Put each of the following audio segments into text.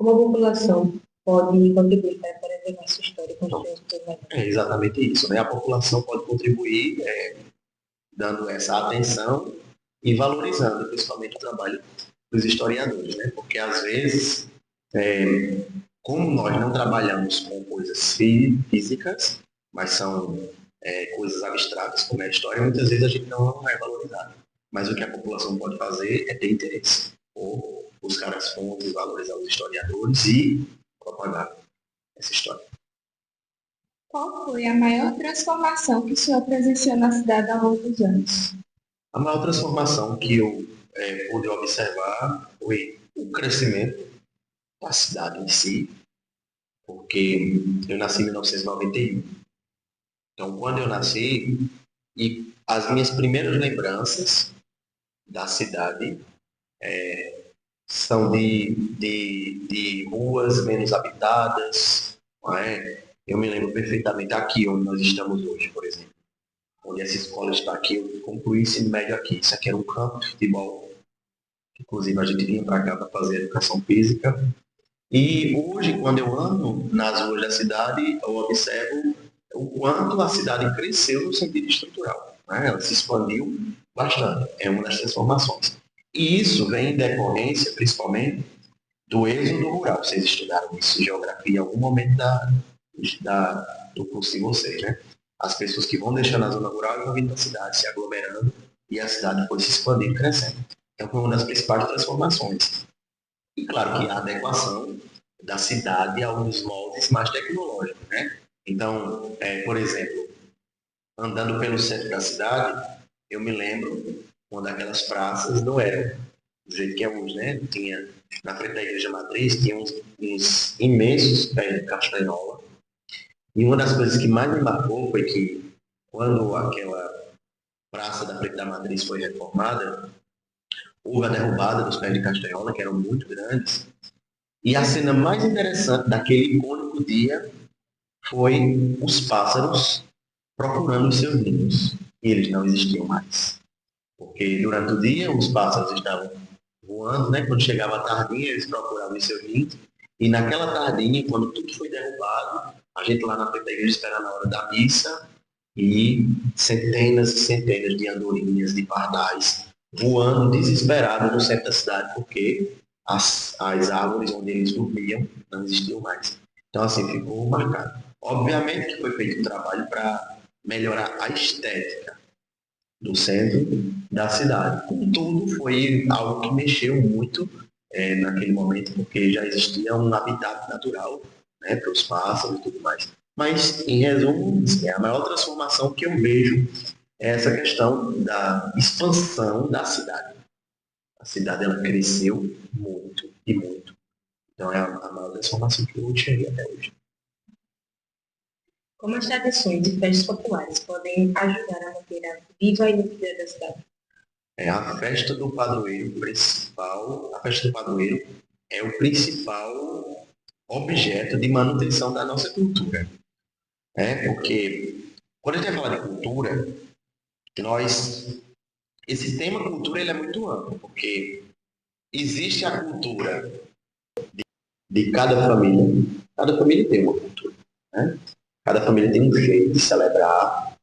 Como a população pode contribuir para preservar essa história e construir um futuro melhor? É exatamente isso, né? A população pode contribuir dando essa atenção e valorizando principalmente o trabalho dos historiadores, né? Porque às vezes, como nós não trabalhamos com coisas físicas, mas são coisas abstratas como é a história, muitas vezes a gente não é valorizado. Mas o que a população pode fazer é ter interesse, ou buscar as fontes, valorizar os historiadores e propagar essa história. Qual foi a maior transformação que o senhor presenciou na cidade ao longo dos anos? A maior transformação que eu pude observar foi o crescimento da cidade em si, porque eu nasci em 1991. Então, quando eu nasci, e as minhas primeiras lembranças da cidade são de ruas menos habitadas, não é? Eu me lembro perfeitamente aqui onde nós estamos hoje, por exemplo. Onde essa escola está aqui, eu concluí o ensino médio aqui. Isso aqui era um campo de futebol. Inclusive, a gente vinha para cá para fazer educação física. E hoje, quando eu ando nas ruas da cidade, eu observo o quanto a cidade cresceu no sentido estrutural, né? Ela se expandiu bastante. É uma das transformações. E isso vem em decorrência, principalmente, do êxodo rural. Vocês estudaram isso em geografia em algum momento do curso de vocês, né? As pessoas que vão deixando a zona rural e vão vindo para a cidade, se aglomerando, e a cidade foi se expandindo, crescendo. Então, foi uma das principais transformações. E, claro, que a adequação da cidade aos moldes mais tecnológicos, né? Então, por exemplo, andando pelo centro da cidade, eu me lembro uma daquelas praças não era do jeito que é hoje, né? Tinha, na frente da igreja matriz, tinha uns imensos pés de castanhola. E uma das coisas que mais me marcou foi que, quando aquela praça da frente da matriz foi reformada, houve a derrubada dos pés de castanhola, que eram muito grandes. E a cena mais interessante daquele icônico dia foi os pássaros procurando os seus ninhos. E eles não existiam mais. Porque durante o dia os pássaros estavam voando, né? Quando chegava a tardinha, eles procuravam os seus ninhos. E naquela tardinha, quando tudo foi derrubado, a gente lá na frente da igreja esperando a hora da missa, e centenas e centenas de andorinhas, de pardais, voando desesperados no centro da cidade, porque as árvores onde eles dormiam não existiam mais. Então, assim, ficou marcado. Obviamente que foi feito um trabalho para melhorar a estética do centro da cidade. Contudo, foi algo que mexeu muito naquele momento, porque já existia um habitat natural, né, para os pássaros e tudo mais. Mas, em resumo, a maior transformação que eu vejo é essa questão da expansão da cidade. A cidade ela cresceu muito e muito. Então, é a maior transformação que eu enxerguei até hoje. Como as tradições e festas populares podem ajudar a manter viva a identidade da cidade? A festa do padroeiro principal, a festa do padroeiro é o principal objeto de manutenção da nossa cultura. Porque quando a gente vai falar de cultura, esse tema cultura ele é muito amplo, porque existe a cultura de cada família. Cada família tem uma cultura, né? Cada família tem um jeito de celebrar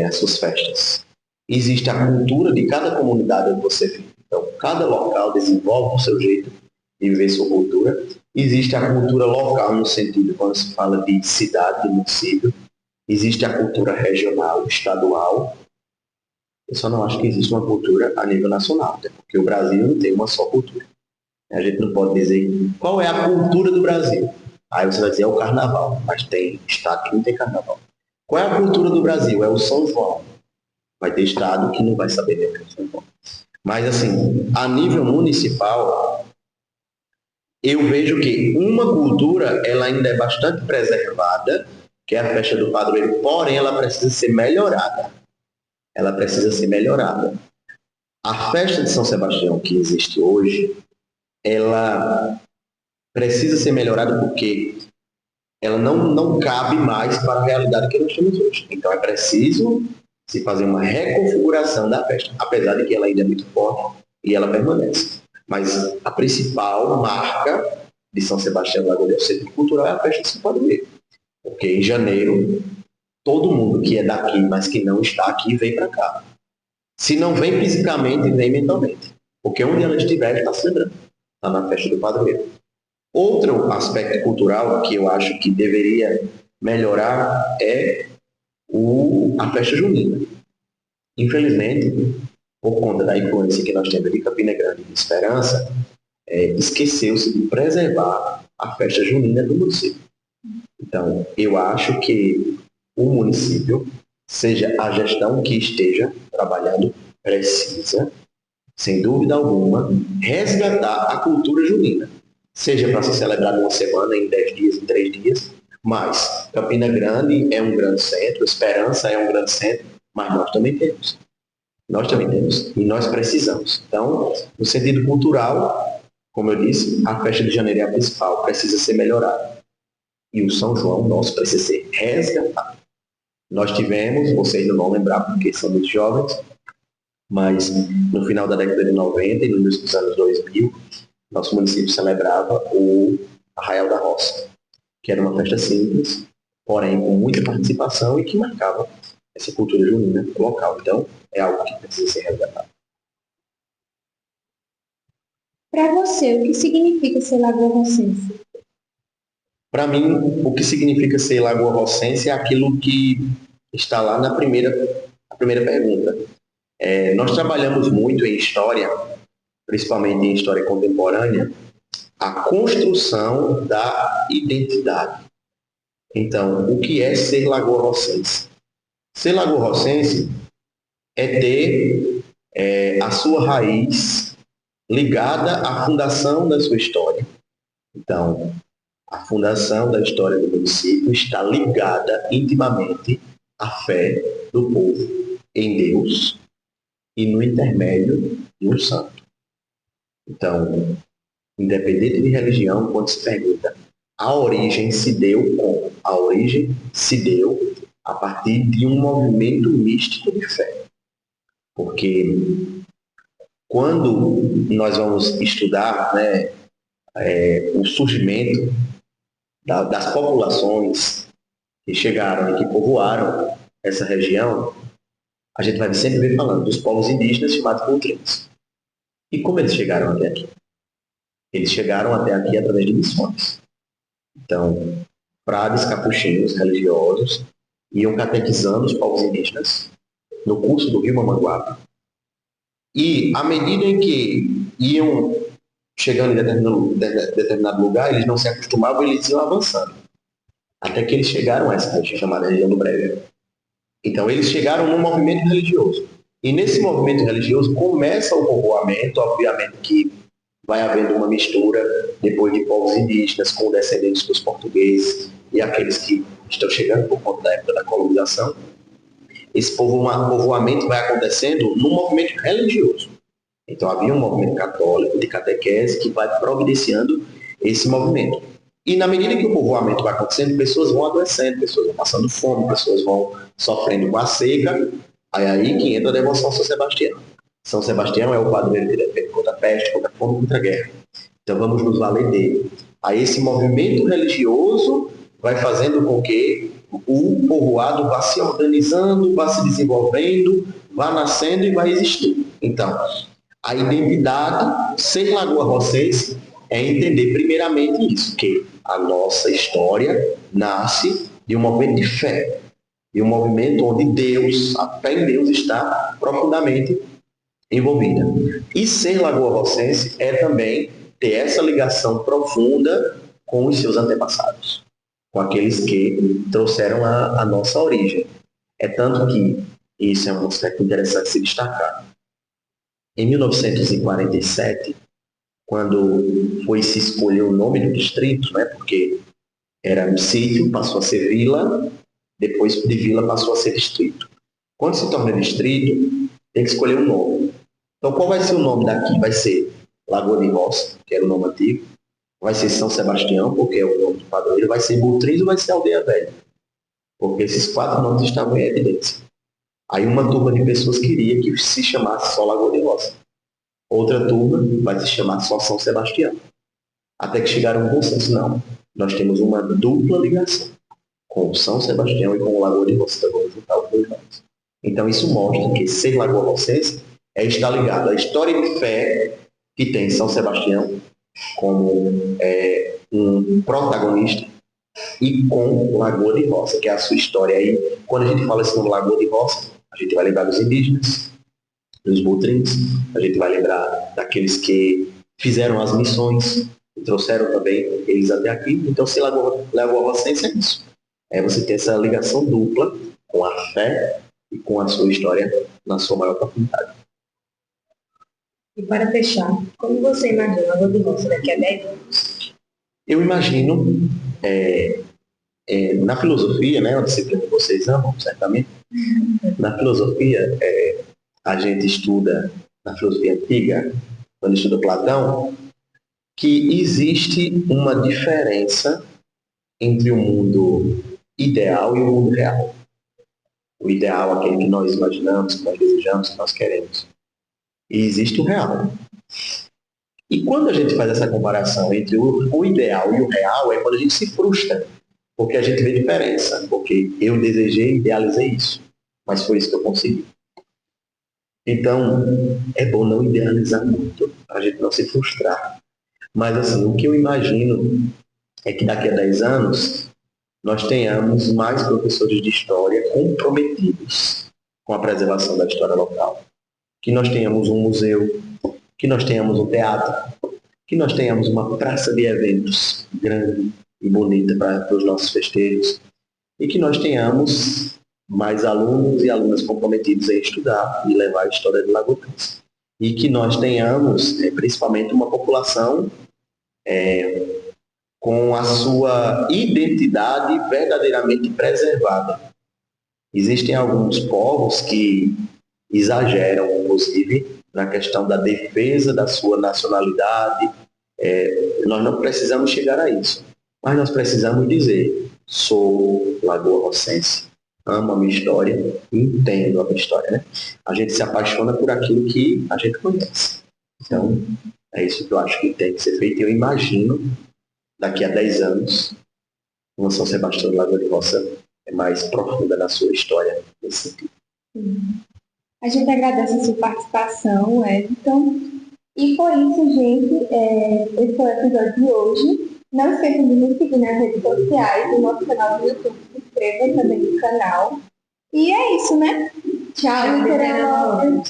as suas festas. Existe a cultura de cada comunidade onde você vive. Então, cada local desenvolve o seu jeito de viver sua cultura. Existe a cultura local no sentido, quando se fala de cidade, de município. Existe a cultura regional, estadual. Eu só não acho que existe uma cultura a nível nacional, até porque o Brasil não tem uma só cultura. A gente não pode dizer qual é a cultura do Brasil. Aí você vai dizer é o carnaval, mas tem estado que não tem carnaval. Qual é a cultura do Brasil? É o São João. Vai ter estado que não vai saber nem o que é o São João. Mas, assim, a nível municipal, eu vejo que uma cultura ela ainda é bastante preservada, que é a festa do padroeiro, porém ela precisa ser melhorada. Ela precisa ser melhorada. A festa de São Sebastião que existe hoje, ela precisa ser melhorada porque ela não cabe mais para a realidade que nós temos hoje. Então é preciso se fazer uma reconfiguração da festa, apesar de que ela ainda é muito forte e ela permanece. Mas a principal marca de São Sebastião do Lagoa, o Centro Cultural é a festa de São Padroeiro. Porque em janeiro, todo mundo que é daqui, mas que não está aqui, vem para cá. Se não vem fisicamente, vem mentalmente. Porque onde ela estiver, está celebrando. Está na festa do padroeiro. Outro aspecto cultural que eu acho que deveria melhorar é a festa junina. Infelizmente, por conta da influência que nós temos de Campina Grande e de Esperança, esqueceu-se de preservar a festa junina do município. Então, eu acho que o município, seja a gestão que esteja trabalhando, precisa, sem dúvida alguma, resgatar a cultura junina. Seja para ser celebrado uma semana, em 10 dias, em 3 dias, mas Campina Grande é um grande centro, Esperança é um grande centro, mas nós também temos. Nós também temos. E nós precisamos. Então, no sentido cultural, como eu disse, a festa de janeiro é a principal, precisa ser melhorada. E o São João nosso precisa ser resgatado. Nós tivemos, vocês não vão lembrar porque são muito jovens, mas no final da década de 90 e no início dos anos 2000, nosso município celebrava o Arraial da Roça, que era uma festa simples, porém com muita participação e que marcava essa cultura junina local. Então, é algo que precisa ser resgatado. Para você, o que significa ser lagoa-rocense? Para mim, o que significa ser lagoa-rocense é aquilo que está lá na primeira pergunta. Nós trabalhamos muito em história, principalmente em história contemporânea, a construção da identidade. Então, o que é ser lagoa-rocense? Ser lagoa-rocense é ter a sua raiz ligada à fundação da sua história. Então, a fundação da história do município está ligada intimamente à fé do povo em Deus e no intermédio de um santo. Então, independente de religião, quando se pergunta a origem se deu como? A origem se deu a partir de um movimento místico de fé. Porque quando nós vamos estudar o surgimento das populações que chegaram e que povoaram essa região, a gente vai sempre ver falando dos povos indígenas chamados Contrinos. E como eles chegaram até aqui? Eles chegaram até aqui através de missões. Então, frades capuchinhos religiosos iam catequizando os povos indígenas no curso do rio Mamanguape. E, à medida em que iam chegando em determinado lugar, eles não se acostumavam, eles iam avançando. Até que eles chegaram a essa região chamada região do Breve. Então, eles chegaram num movimento religioso. E nesse movimento religioso começa o povoamento, obviamente que vai havendo uma mistura depois de povos indígenas com descendentes dos portugueses e aqueles que estão chegando por conta da época da colonização. Esse povoamento vai acontecendo num movimento religioso. Então havia um movimento católico de catequese que vai providenciando esse movimento. E na medida que o povoamento vai acontecendo, pessoas vão adoecendo, pessoas vão passando fome, pessoas vão sofrendo com a seca. Aí que entra a devoção a São Sebastião. São Sebastião é o padroeiro que defende contra a peste, contra a fome, contra a guerra. Então vamos nos valer dele. Aí esse movimento religioso vai fazendo com que o povoado vá se organizando, vá se desenvolvendo, vá nascendo e vai existindo. Então, a identidade, ser lagoa-rocense, é entender primeiramente isso, que a nossa história nasce de um movimento de fé, de um movimento onde Deus, a fé em Deus está profundamente envolvida. E ser lagoa-rocense é também ter essa ligação profunda com os seus antepassados, com aqueles que trouxeram a nossa origem. É tanto que, isso é um aspecto interessante se destacar, em 1947, quando foi se escolher o nome do distrito, porque era um sítio, passou a ser vila, depois de vila passou a ser distrito. Quando se torna distrito, tem que escolher um nome. Então, qual vai ser o nome daqui? Vai ser Lagoa de Roça, que era o nome antigo. Vai ser São Sebastião, porque é o nome do padroeiro. Vai ser Butriz ou vai ser Aldeia Velha? Porque esses 4 nomes estavam em evidência. Aí uma turma de pessoas queria que se chamasse só Lagoa de Roça. Outra turma vai se chamar só São Sebastião. até que chegaram a um consenso. Não, nós temos uma dupla ligação com São Sebastião e com o Lagoa de Roça. Então, vamos juntar os dois nomes. Então, isso mostra que ser Lagoa Rocense é estar ligado à história de fé que tem São Sebastião como um protagonista e com Lagoa de Roça, que é a sua história. Aí, quando a gente fala esse nome Lagoa de Roça, a gente vai lembrar dos indígenas, dos butrins, a gente vai lembrar daqueles que fizeram as missões e trouxeram também eles até aqui. Então, se Lagoa Rocense é isso. É você ter essa ligação dupla com a fé e com a sua história na sua maior profundidade. E para fechar, como você imagina Lagoa de Roça daqui a 10 anos? Eu imagino, na filosofia, né, uma disciplina que vocês amam, certamente, na filosofia, a gente estuda, na filosofia antiga, quando estuda Platão, que existe uma diferença entre o mundo ideal e o mundo real. O ideal, aquele que nós imaginamos, que nós desejamos, que nós queremos. E existe o real. E quando a gente faz essa comparação entre o ideal e o real, é quando a gente se frustra, porque a gente vê diferença, porque eu desejei, idealizei isso, mas foi isso que eu consegui. Então, é bom não idealizar muito, para a gente não se frustrar. Mas, assim, o que eu imagino é que daqui a 10 anos, nós tenhamos mais professores de história comprometidos com a preservação da história local. Que nós tenhamos um museu, que nós tenhamos um teatro, que nós tenhamos uma praça de eventos grande e bonita para os nossos festejos, e que nós tenhamos mais alunos e alunas comprometidos em estudar e levar a história de Lagoinhas. E que nós tenhamos, principalmente, uma população com a sua identidade verdadeiramente preservada. Existem alguns povos que exageram, inclusive, na questão da defesa da sua nacionalidade. Nós não precisamos chegar a isso, mas nós precisamos dizer: sou Lagoa Rocense, amo a minha história, entendo a minha história. Né? A gente se apaixona por aquilo que a gente conhece. Então, é isso que eu acho que tem que ser feito. Eu imagino, daqui a 10 anos, uma São Sebastião de Lagoa de Roça é mais profunda na sua história nesse sentido. A gente agradece a sua participação, Everton. E foi isso, gente. Esse foi o episódio de hoje. Não esqueçam de nos seguir nas redes sociais, no nosso canal do YouTube. Se inscreva também no canal. E é isso, né? Tchau, Tchau,